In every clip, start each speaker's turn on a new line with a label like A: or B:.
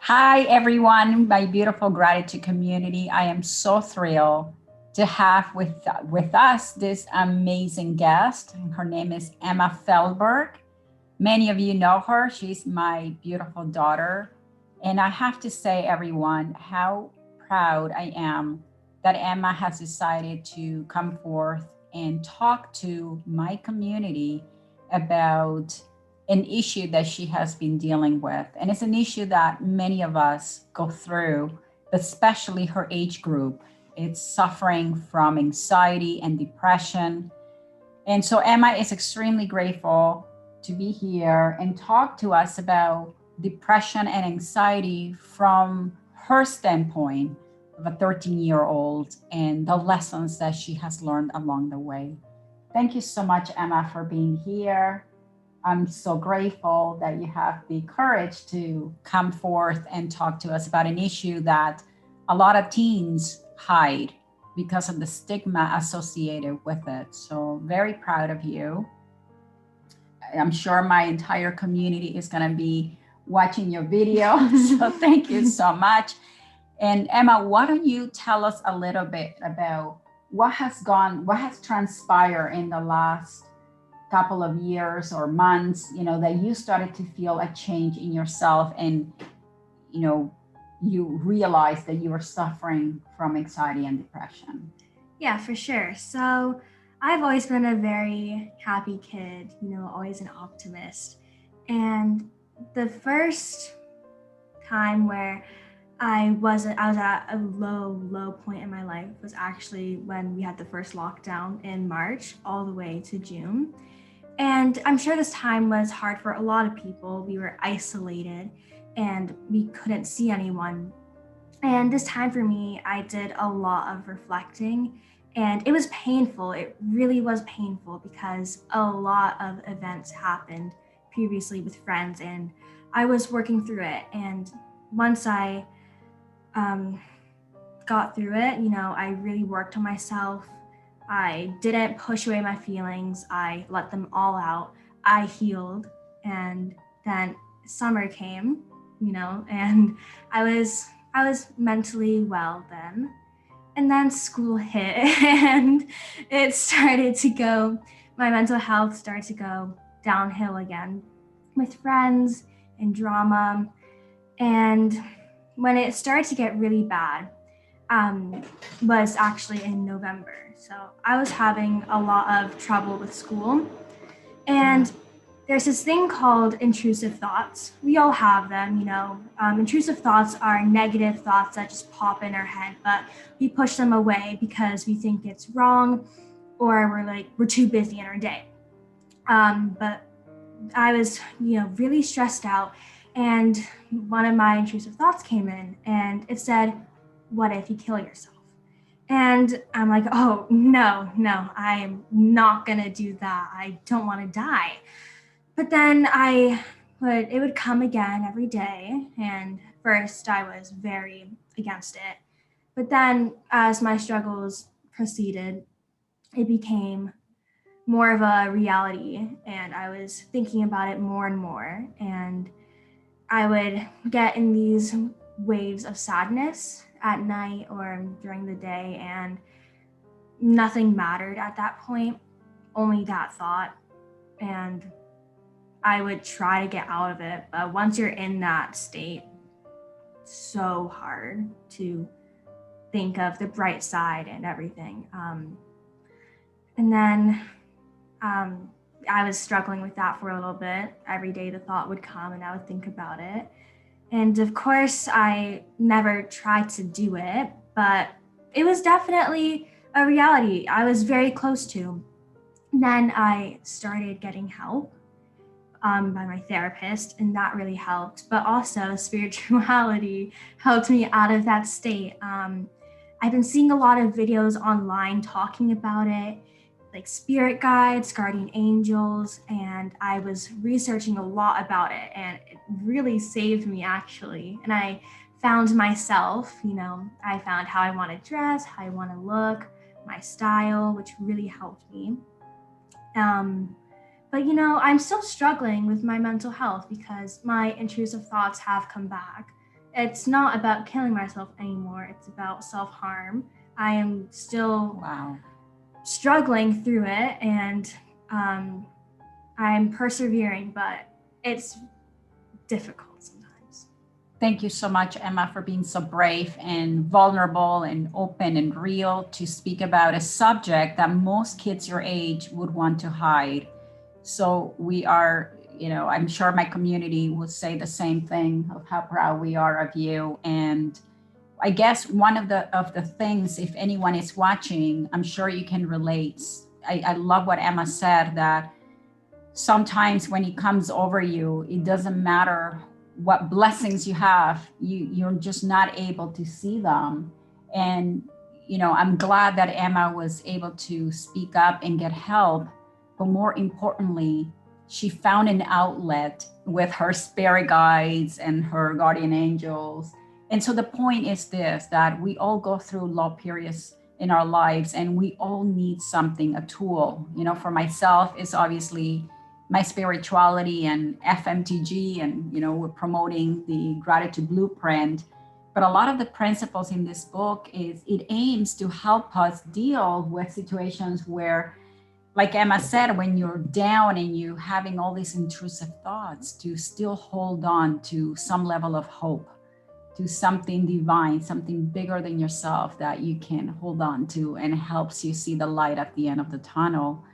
A: Hi, everyone, my beautiful gratitude community. I am so thrilled to have with us this amazing guest. Her name is Emma Feldberg. Many of you know her. She's my beautiful daughter. And I have to say, everyone, how proud I am that Emma has decided to come forth and talk to my community about an issue that she has been dealing with. And it's an issue that many of us go through, but especially her age group. It's suffering from anxiety and depression. And so Emma is extremely grateful to be here and talk to us about depression and anxiety from her standpoint of a 13-year-old and the lessons that she has learned along the way. Thank you so much, Emma, for being here. I'm so grateful that you have the courage to come forth and talk to us about an issue that a lot of teens hide because of the stigma associated with it. So, very proud of you. I'm sure my entire community is going to be watching your video. So, thank you so much. And Emma, why don't you tell us a little bit about what has transpired in the last couple of years or months, that you started to feel a change in yourself and, you know, you realized that you were suffering from anxiety and depression?
B: Yeah, for sure. So I've always been a very happy kid, always an optimist. And the first time where I was at a low point in my life was actually when we had the first lockdown in March all the way to June. And I'm sure this time was hard for a lot of people. We were isolated and we couldn't see anyone. And this time for me, I did a lot of reflecting and it was painful. It really was painful because a lot of events happened previously with friends and I was working through it. And once I um, got through it, I really worked on myself. I didn't push away my feelings. I let them all out. I healed. And then summer came, and I was mentally well then. And then school hit and it started to go my mental health started to go downhill again with friends and drama. And when it started to get really bad, um, was actually in November. So I was having a lot of trouble with school. And there's this thing called intrusive thoughts. We all have them, Intrusive thoughts are negative thoughts that just pop in our head, but we push them away because we think it's wrong or we're too busy in our day. But I was, really stressed out. And one of my intrusive thoughts came in and it said, what if you kill yourself? And I'm like, oh, no, I am not going to do that. I don't want to die. But then it would come again every day. And first I was very against it. But then as my struggles proceeded, it became more of a reality. And I was thinking about it more and more. And I would get in these waves of sadness at night or during the day. And nothing mattered at that point, only that thought. And I would try to get out of it. But once you're in that state, it's so hard to think of the bright side and everything. And then I was struggling with that for a little bit. Every day the thought would come and I would think about it. And of course, I never tried to do it, but it was definitely a reality I was very close to. Then I started getting help by my therapist, and that really helped. But also, spirituality helped me out of that state. I've been seeing a lot of videos online talking about it, like spirit guides, guardian angels, and I was researching a lot about it, and it really saved me actually. And I found myself, I found how I want to dress, how I want to look, my style, which really helped me. Um, but I'm still struggling with my mental health because my intrusive thoughts have come back. it's not about killing myself anymore. It's about self-harm. I am still
A: Wow.
B: struggling through it, and um, I'm persevering, but it's difficult sometimes.
A: Thank you so much, Emma, for being so brave and vulnerable and open and real to speak about a subject that most kids your age would want to hide. So we are, I'm sure my community will say the same thing of how proud we are of you. And I guess one of the things, if anyone is watching, I'm sure you can relate. I love what Emma said, that sometimes when it comes over you, it doesn't matter what blessings you have, you're just not able to see them. And I'm glad that Emma was able to speak up and get help, but more importantly, she found an outlet with her spirit guides and her guardian angels. And so the point is this, that we all go through low periods in our lives, and we all need something, a tool. For myself, it's obviously my spirituality and FMTG, and we're promoting the gratitude blueprint. But a lot of the principles in this book, it aims to help us deal with situations where, like Emma said, when you're down and you having all these intrusive thoughts, to still hold on to some level of hope, to something divine, something bigger than yourself that you can hold on to, and helps you see the light at the end of the tunnel.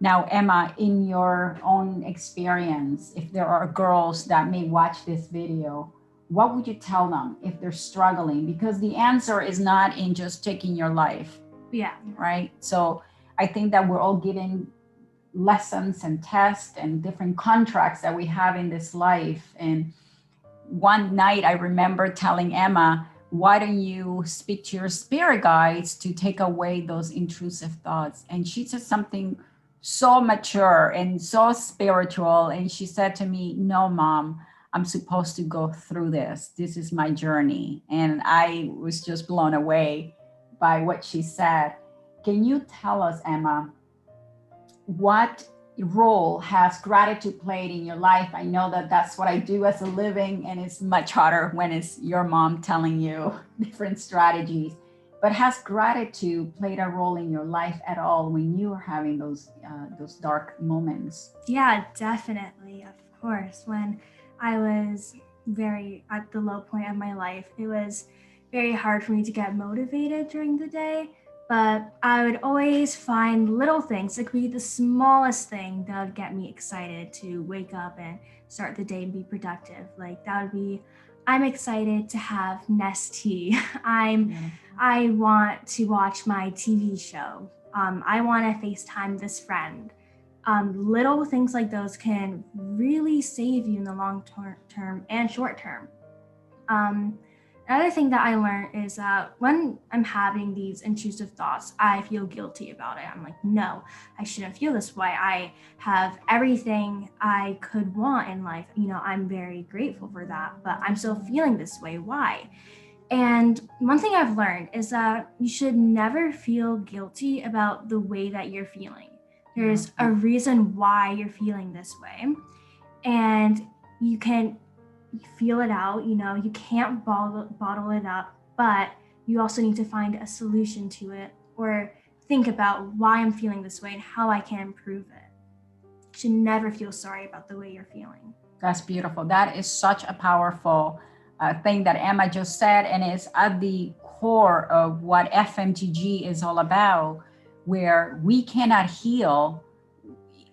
A: Now, Emma, in your own experience, if there are girls that may watch this video, what would you tell them if they're struggling? Because the answer is not in just taking your life.
B: Yeah.
A: Right? So I think that we're all given lessons and tests and different contracts that we have in this life. And one night I remember telling Emma, why don't you speak to your spirit guides to take away those intrusive thoughts? And she said something so mature and so spiritual. And she said to me, no, Mom, I'm supposed to go through this. This is my journey. And I was just blown away by what she said. Can you tell us, Emma, what role has gratitude played in your life? I know that that's what I do as a living, and it's much harder when it's your mom telling you different strategies. But has gratitude played a role in your life at all when you were having those dark moments?
B: Yeah, definitely. Of course. When I was very at the low point of my life, it was very hard for me to get motivated during the day. But I would always find little things. It could be the smallest thing that would get me excited to wake up and start the day and be productive. Like that would be, I'm excited to have Nestea. I want to watch my TV show. I want to FaceTime this friend. Little things like those can really save you in the long term and short term. Another thing that I learned is that when I'm having these intrusive thoughts, I feel guilty about it. I'm like, no, I shouldn't feel this way. I have everything I could want in life. I'm very grateful for that, but I'm still feeling this way. Why? And one thing I've learned is that you should never feel guilty about the way that you're feeling. There's a reason why you're feeling this way. And you can feel it out, you can't bottle it up, but you also need to find a solution to it, or think about why I'm feeling this way and how I can improve it. You should never feel sorry about the way you're feeling.
A: That's beautiful. That is such a powerful thing that Emma just said, and it's at the core of what FMTG is all about, where we cannot heal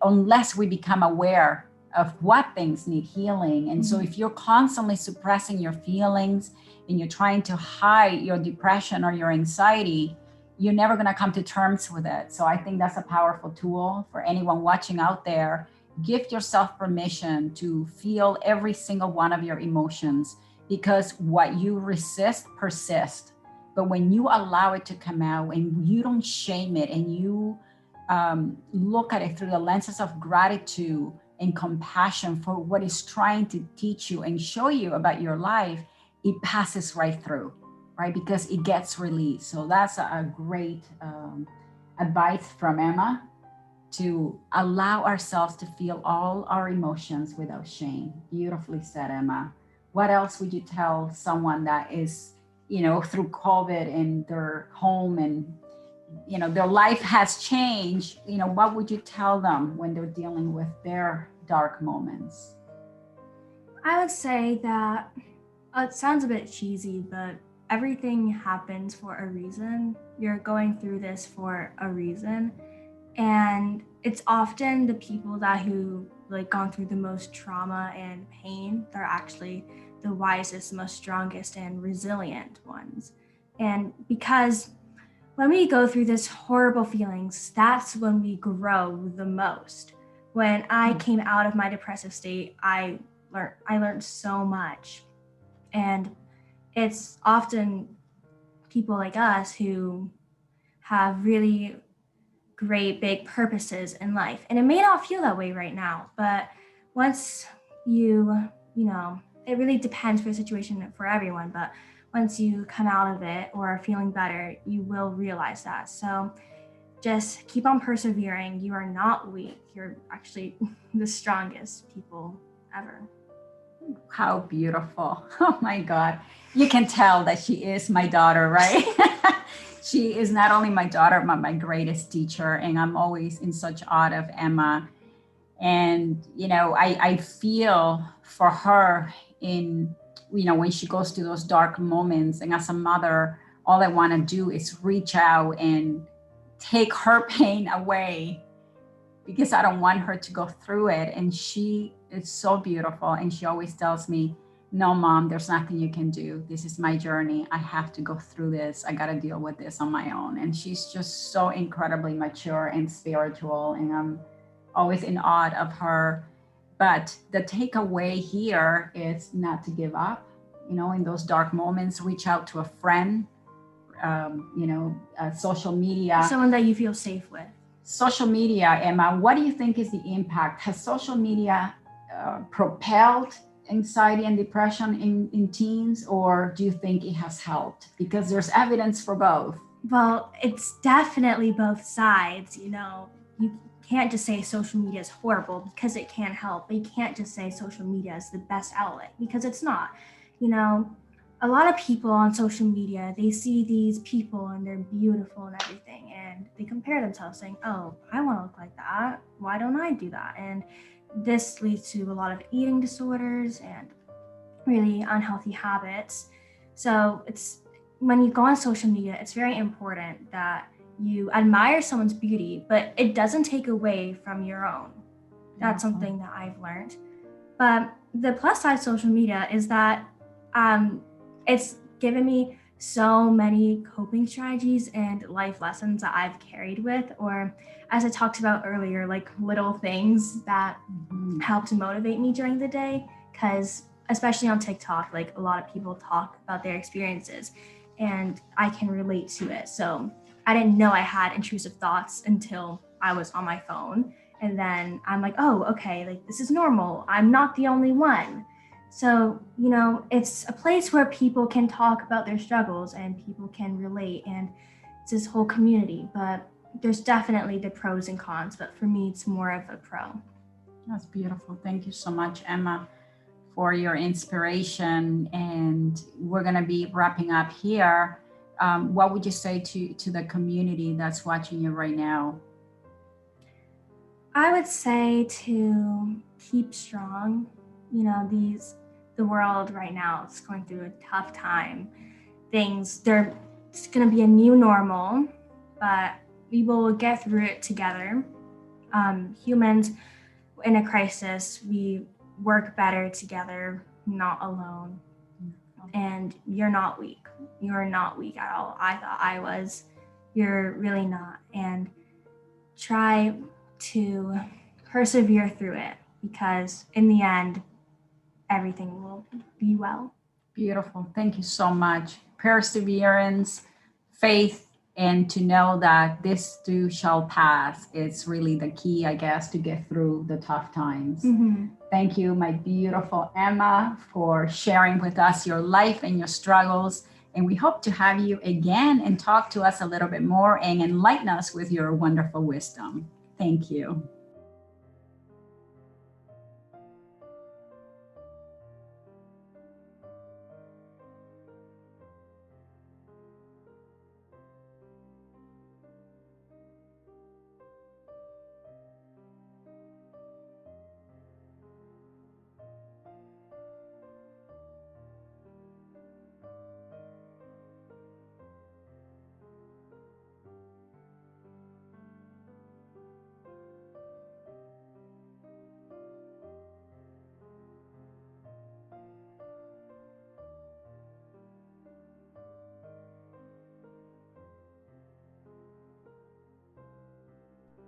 A: unless we become aware of what things need healing. And so if you're constantly suppressing your feelings and you're trying to hide your depression or your anxiety, you're never going to come to terms with it. So I think that's a powerful tool for anyone watching out there. Give yourself permission to feel every single one of your emotions, because what you resist persists. But when you allow it to come out and you don't shame it, and you look at it through the lenses of gratitude and compassion for what it's trying to teach you and show you about your life, it passes right through, right? Because it gets released. So that's a great advice from Emma, to allow ourselves to feel all our emotions without shame. Beautifully said, Emma. what else would you tell someone that is, through COVID in their home and, their life has changed? What would you tell them when they're dealing with their dark moments?
B: I would say that it sounds a bit cheesy, but everything happens for a reason. You're going through this for a reason. And it's often the people who like gone through the most trauma and pain, they're actually the wisest, most strongest, and resilient ones. And because when we go through this horrible feelings, that's when we grow the most. When I came out of my depressive state, I learned so much. And it's often people like us who have really great big purposes in life. And it may not feel that way right now, but once it really depends for the situation for everyone, but once you come out of it or are feeling better, you will realize that. So just keep on persevering. You are not weak. You're actually the strongest people ever.
A: How beautiful. Oh my God. You can tell that she is my daughter, right? She is not only my daughter, but my greatest teacher. And I'm always in such awe of Emma. And, I feel for her in, when she goes through those dark moments. And as a mother, all I want to do is reach out and take her pain away, because I don't want her to go through it. And she is so beautiful. And she always tells me, no, Mom, there's nothing you can do. This is my journey. I have to go through this. I got to deal with this on my own. And she's just so incredibly mature and spiritual. And I'm always in awe of her. But the takeaway here is not to give up, in those dark moments. Reach out to a friend, social media.
B: Someone that you feel safe with.
A: Social media, Emma, what do you think is the impact? Has social media propelled anxiety and depression in teens, or do you think it has helped? Because there's evidence for both.
B: Well, it's definitely both sides. You can't just say social media is horrible because it can't help. But you can't just say social media is the best outlet, because it's not. A lot of people on social media, they see these people and they're beautiful and everything, and they compare themselves saying, oh, I want to look like that. Why don't I do that? And this leads to a lot of eating disorders and really unhealthy habits. So when you go on social media, it's very important that you admire someone's beauty, but it doesn't take away from your own. That's something that I've learned. But the plus side of social media is that it's given me so many coping strategies and life lessons that I've carried with, or as I talked about earlier, like little things that helped motivate me during the day. Because especially on TikTok, like a lot of people talk about their experiences and I can relate to it. So I didn't know I had intrusive thoughts until I was on my phone. And then I'm like, oh, okay, like this is normal. I'm not the only one. So, it's a place where people can talk about their struggles and people can relate, and it's this whole community. But there's definitely the pros and cons, but for me, it's more of a pro.
A: That's beautiful. Thank you so much, Emma, for your inspiration. And we're going to be wrapping up here. What would you say to the community that's watching you right now?
B: I would say to keep strong. The world right now is going through a tough time. It's going to be a new normal, but we will get through it together. Humans in a crisis, we work better together, not alone. And you're not weak. You're not weak at all. I thought I was. You're really not. And try to persevere through it, because in the end, everything will be well.
A: Beautiful. Thank you so much. Perseverance, faith, and to know that this too shall pass. It's really the key, I guess, to get through the tough times.
B: Mm-hmm.
A: Thank you, my beautiful Emma, for sharing with us your life and your struggles. And we hope to have you again and talk to us a little bit more and enlighten us with your wonderful wisdom. Thank you.